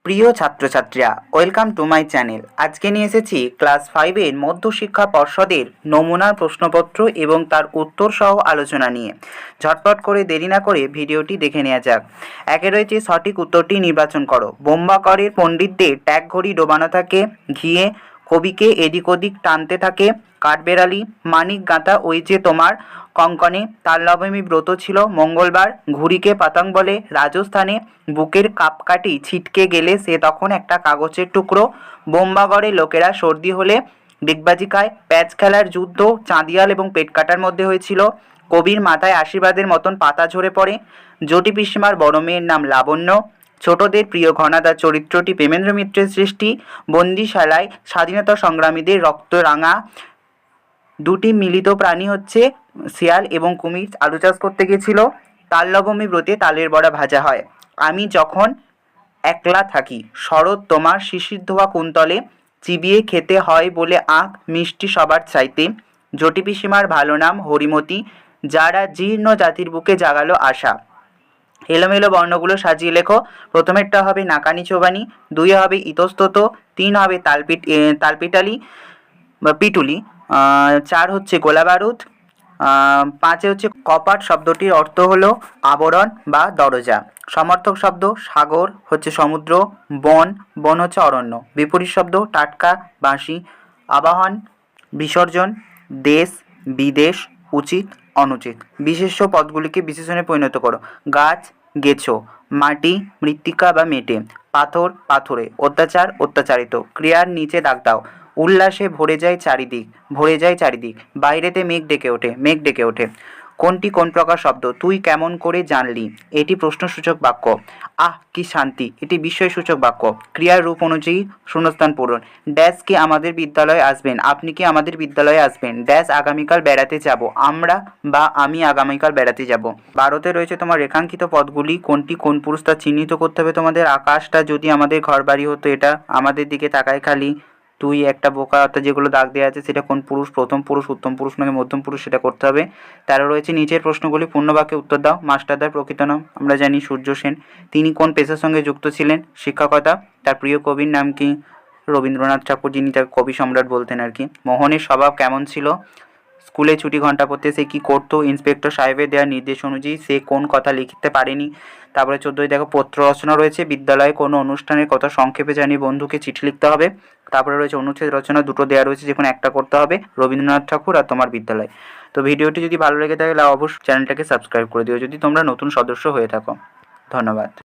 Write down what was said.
প্রিয় ছাত্রছাত্রীরা, welcome to my channel. আজকে নিয়ে এসেছি ক্লাস 5-এর মধ্যশিক্ষা পর্ষদের নমুনার প্রশ্নপত্র এবং তার উত্তর সহ আলোচনা নিয়ে। ঝটপট করে দেরি না করে ভিডিওটি দেখে নেওয়া যাক। একে রয়েছে সঠিক উত্তরটি নির্বাচন করো। বোম্বাকরের পণ্ডিতদের ট্যাগ ঘড়ি ডোবানো থাকে ঘিয়ে, কবিকে এদিক ওদিক টানতে থাকে কাঠবেড়ালি, মানিক গাঁথা ওই যে তোমার কঙ্কনে, তালনবমী ব্রত ছিল মঙ্গলবার, ঘুড়িকে পাতং বলে রাজস্থানে, বুকের কাপকাঠি ছিটকে গেলে সে তখন একটা কাগজের টুকরো, বোম্বাগড়ে লোকেরা সর্দি হলে ডিগবাজি খায়, প্যাচ খেলার যুদ্ধ চাঁদিয়াল এবং পেটকাটার মধ্যে হয়েছিল, কবির মাথায় আশীর্বাদের মতন পাতা ঝরে পড়ে, জটি পিসিমার বড় মেয়ের নাম লাবণ্য, ছোটদের প্রিয় ঘনাদার চরিত্রটি প্রেমেন্দ্র মিত্রের সৃষ্টি, বন্দিশালায় স্বাধীনতা সংগ্রামীদের রক্ত রাঙা দুটি মিলিত প্রাণী হচ্ছে শিয়াল এবং কুমির আলু চাষ করতে গেছিল, তালনবমী ব্রতে তালের বড়া ভাজা হয়, আমি যখন একলা থাকি, শরৎ তোমার শিশির ধোয়া কুন্তলে, চিবিয়ে খেতে হয় বলে আঁক মিষ্টি সবার চাইতে, জটি পিসিমার ভালো নাম হরিমতি, যারা জীর্ণ জাতির বুকে জাগালো আশা। এলোমেলো বর্ণগুলো সাজিয়ে লেখো। প্রথমেরটা হবে নাকানি চোবানি, 2 হবে ইতস্তত, 3 হবে তালপিটালি বা পিটুলি, 4 হচ্ছে গোলা বারুদ, 5 হচ্ছে কপাট শব্দটির অর্থ হলো আবরণ বা দরজা। সমর্থক শব্দ সাগর হচ্ছে সমুদ্র, বন বন হচ্ছে অরণ্য। বিপরীত শব্দ টাটকা বাঁশি, আবাহন বিসর্জন, দেশ বিদেশ, উচিত অনুচিত। বিশেষ্য পদগুলিকে বিশেষণে পরিণত করো। গাছ গেছো, মাটি মৃত্তিকা বা মেটে, পাথর পাথরে, অত্যাচার অত্যাচারিত। ক্রিয়ার নিচে দাগ দাও। উল্লাসে ভরে যায় চারিদিক, বাইরেতে মেঘ ডেকে ওঠে। কোনটি কোন প্রকার শব্দ? তুই কেমন করে জানলি? এটি প্রশ্নসূচক বাক্য। আহ কি শান্তি, এটি বিস্ময়সূচক বাক্য। ক্রিয়ার রূপ অনুযায়ী শূন্যস্থান পূরণ। ড্যাশ কি আমাদের বিদ্যালয়ে আসবেন? আপনি কি আমাদের বিদ্যালয়ে আসবেন? ড্যাশ আগামীকাল বেড়াতে যাব, আমরা বা আমি আগামীকাল বেড়াতে যাব। ভারতে রয়েছে তোমার রেখাঙ্কিত পদগুলি, কোনটি কোন পুরুষ তা চিহ্নিত করতে হবে তোমাদের। আকাশটা যদি আমাদের ঘর বাড়ি হতো, এটা আমাদের দিকে তাকায় খালি, তুই একটা বোকা, অর্থাৎ যেগুলো দাগ দেওয়া আছে সেটা কোন পুরুষ, প্রথম পুরুষ, উত্তম পুরুষ নাকি মধ্যম পুরুষ, সেটা করতে হবে। 13 রয়েছে নিচের প্রশ্নগুলি পূর্ণ বাক্যে উত্তর দাও। মাস্টারদার প্রকৃত নাম আমরা জানি সূর্য সেন। তিনি কোন পেশার সঙ্গে যুক্ত ছিলেন? শিক্ষকতা। তার প্রিয় কবির নাম কি? রবীন্দ্রনাথ ঠাকুর, যিনি তাকে কবি সম্রাট বলতেন আর কি। মোহনের স্বভাব কেমন ছিল? স্কুলে ছুটি ঘন্টা পড়তে সে কী করতো? ইন্সপেক্টর সাহেবের দেওয়া নির্দেশ অনুযায়ী সে কোন কথা লিখতে পারেনি। তারপরে 14 দেখো পত্র রচনা রয়েছে। বিদ্যালয়ে কোনো অনুষ্ঠানের কথা সংক্ষেপে জানিয়ে বন্ধুকে চিঠি লিখতে হবে। তারপরে রয়েছে অনুচ্ছেদ রচনা, 2টো দেওয়া রয়েছে, যে কোনো একটা করতে হবে। রবীন্দ্রনাথ ঠাকুর আর তোমার বিদ্যালয়। তো ভিডিওটি যদি ভালো লেগে থাকে তাহলে অবশ্যই চ্যানেলটাকে সাবস্ক্রাইব করে দিও যদি তোমরা নতুন সদস্য হয়ে থাকো। ধন্যবাদ।